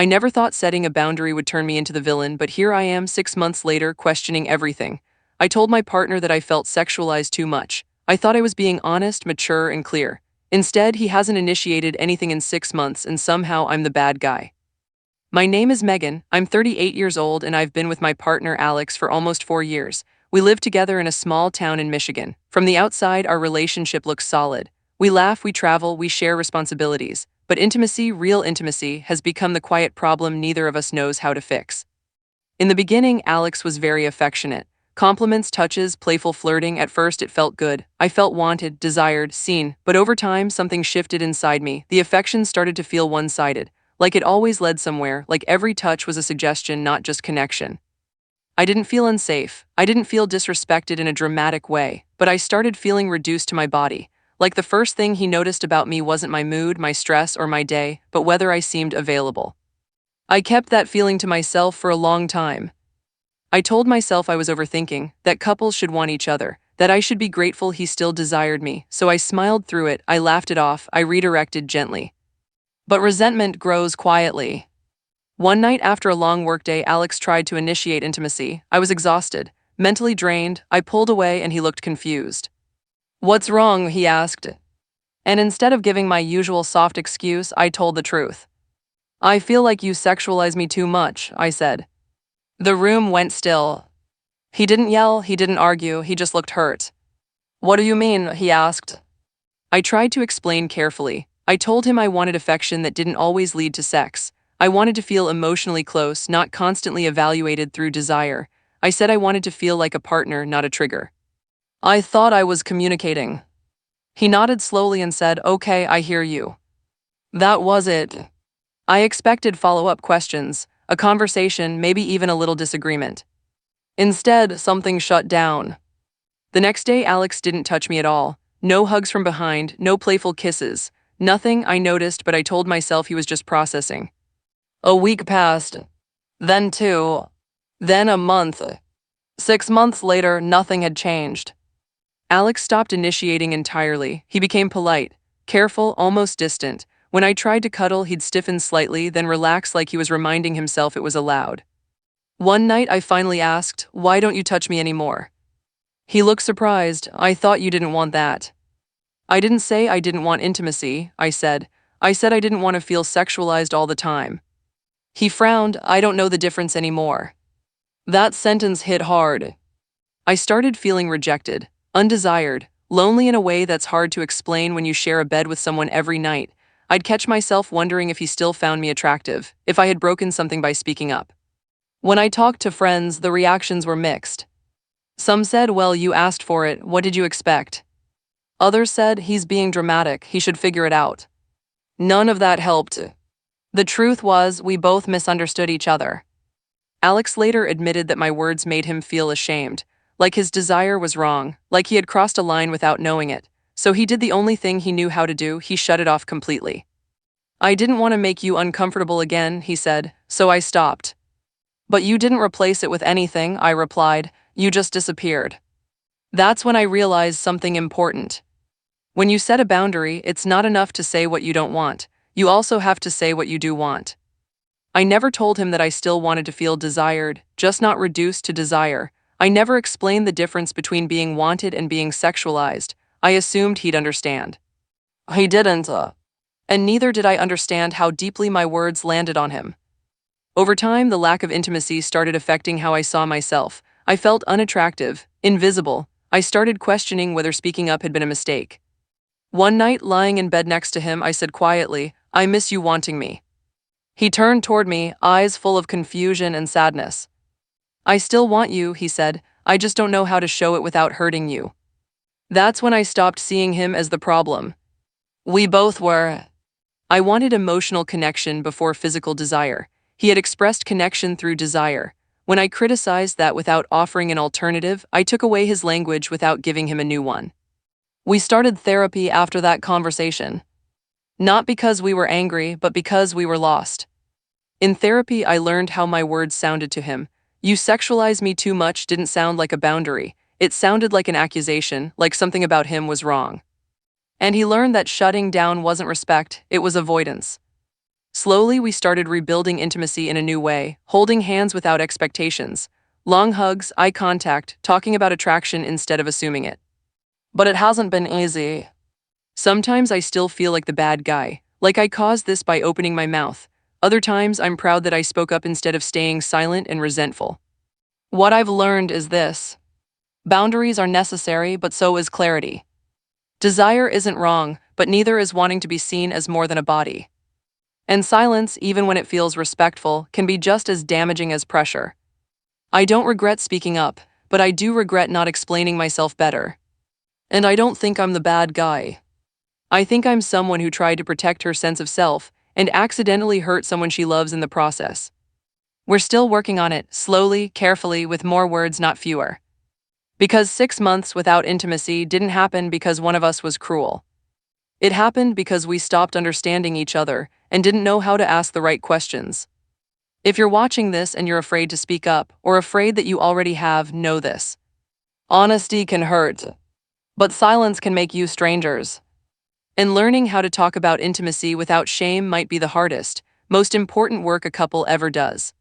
I never thought setting a boundary would turn me into the villain, but here I am 6 months later questioning everything. I told my partner that I felt sexualized too much. I thought I was being honest, mature, and clear. Instead, he hasn't initiated anything in 6 months, and somehow I'm the bad guy. My name is Megan, I'm 38 years old, and I've been with my partner Alex for almost 4 years. We live together in a small town in Michigan. From the outside, our relationship looks solid. We laugh, we travel, we share responsibilities. But intimacy, real intimacy, has become the quiet problem neither of us knows how to fix. In the beginning, Alex was very affectionate. Compliments, touches, playful flirting. At first, it felt good. I felt wanted, desired, seen. But over time, something shifted inside me. The affection started to feel one-sided. Like it always led somewhere, like every touch was a suggestion, not just connection. I didn't feel unsafe. I didn't feel disrespected in a dramatic way, but I started feeling reduced to my body. Like the first thing he noticed about me wasn't my mood, my stress, or my day, but whether I seemed available. I kept that feeling to myself for a long time. I told myself I was overthinking, that couples should want each other, that I should be grateful he still desired me, so I smiled through it, I laughed it off, I redirected gently. But resentment grows quietly. One night after a long workday, Alex tried to initiate intimacy. I was exhausted, mentally drained. I pulled away and he looked confused. "What's wrong?" he asked. And instead of giving my usual soft excuse, I told the truth. "I feel like you sexualize me too much," I said. The room went still. He didn't yell, he didn't argue, he just looked hurt. "What do you mean?" he asked. I tried to explain carefully. I told him I wanted affection that didn't always lead to sex. I wanted to feel emotionally close, not constantly evaluated through desire. I said I wanted to feel like a partner, not a trigger. I thought I was communicating. He nodded slowly and said, "Okay, I hear you." That was it. I expected follow-up questions, a conversation, maybe even a little disagreement. Instead, something shut down. The next day, Alex didn't touch me at all. No hugs from behind, no playful kisses. Nothing I noticed, but I told myself he was just processing. A week passed. Then 2. Then a month. 6 months later, nothing had changed. Alex stopped initiating entirely. He became polite, careful, almost distant. When I tried to cuddle, he'd stiffen slightly, then relax like he was reminding himself it was allowed. One night, I finally asked, "Why don't you touch me anymore?" He looked surprised. "I thought you didn't want that." I didn't say I didn't want intimacy, I said. I said I didn't want to feel sexualized all the time. He frowned. "I don't know the difference anymore." That sentence hit hard. I started feeling rejected, undesired, lonely in a way that's hard to explain when you share a bed with someone every night. I'd catch myself wondering if he still found me attractive, if I had broken something by speaking up. When I talked to friends, the reactions were mixed. Some said, "Well, you asked for it, what did you expect?" Others said, "He's being dramatic, he should figure it out." None of that helped. The truth was, we both misunderstood each other. Alex later admitted that my words made him feel ashamed, like his desire was wrong, like he had crossed a line without knowing it. So he did the only thing he knew how to do, he shut it off completely. "I didn't want to make you uncomfortable again," he said, "so I stopped." "But you didn't replace it with anything," I replied, "you just disappeared." That's when I realized something important. When you set a boundary, it's not enough to say what you don't want. You also have to say what you do want. I never told him that I still wanted to feel desired, just not reduced to desire. I never explained the difference between being wanted and being sexualized. I assumed he'd understand. He didn't, and neither did I understand how deeply my words landed on him. Over time, the lack of intimacy started affecting how I saw myself. I felt unattractive, invisible. I started questioning whether speaking up had been a mistake. One night, lying in bed next to him, I said quietly, "I miss you wanting me." He turned toward me, eyes full of confusion and sadness. "I still want you," he said. "I just don't know how to show it without hurting you." That's when I stopped seeing him as the problem. We both were. I wanted emotional connection before physical desire. He had expressed connection through desire. When I criticized that without offering an alternative, I took away his language without giving him a new one. We started therapy after that conversation. Not because we were angry, but because we were lost. In therapy, I learned how my words sounded to him. "You sexualize me too much" didn't sound like a boundary. It sounded like an accusation, like something about him was wrong. And he learned that shutting down wasn't respect, it was avoidance. Slowly, we started rebuilding intimacy in a new way, holding hands without expectations. Long hugs, eye contact, talking about attraction instead of assuming it. But it hasn't been easy. Sometimes I still feel like the bad guy, like I caused this by opening my mouth. Other times, I'm proud that I spoke up instead of staying silent and resentful. What I've learned is this: boundaries are necessary, but so is clarity. Desire isn't wrong, but neither is wanting to be seen as more than a body. And silence, even when it feels respectful, can be just as damaging as pressure. I don't regret speaking up, but I do regret not explaining myself better. And I don't think I'm the bad guy. I think I'm someone who tried to protect her sense of self and accidentally hurt someone she loves in the process. We're still working on it, slowly, carefully, with more words, not fewer. Because 6 months without intimacy didn't happen because one of us was cruel. It happened because we stopped understanding each other and didn't know how to ask the right questions. If you're watching this and you're afraid to speak up or afraid that you already have, know this: honesty can hurt, but silence can make you strangers. And learning how to talk about intimacy without shame might be the hardest, most important work a couple ever does.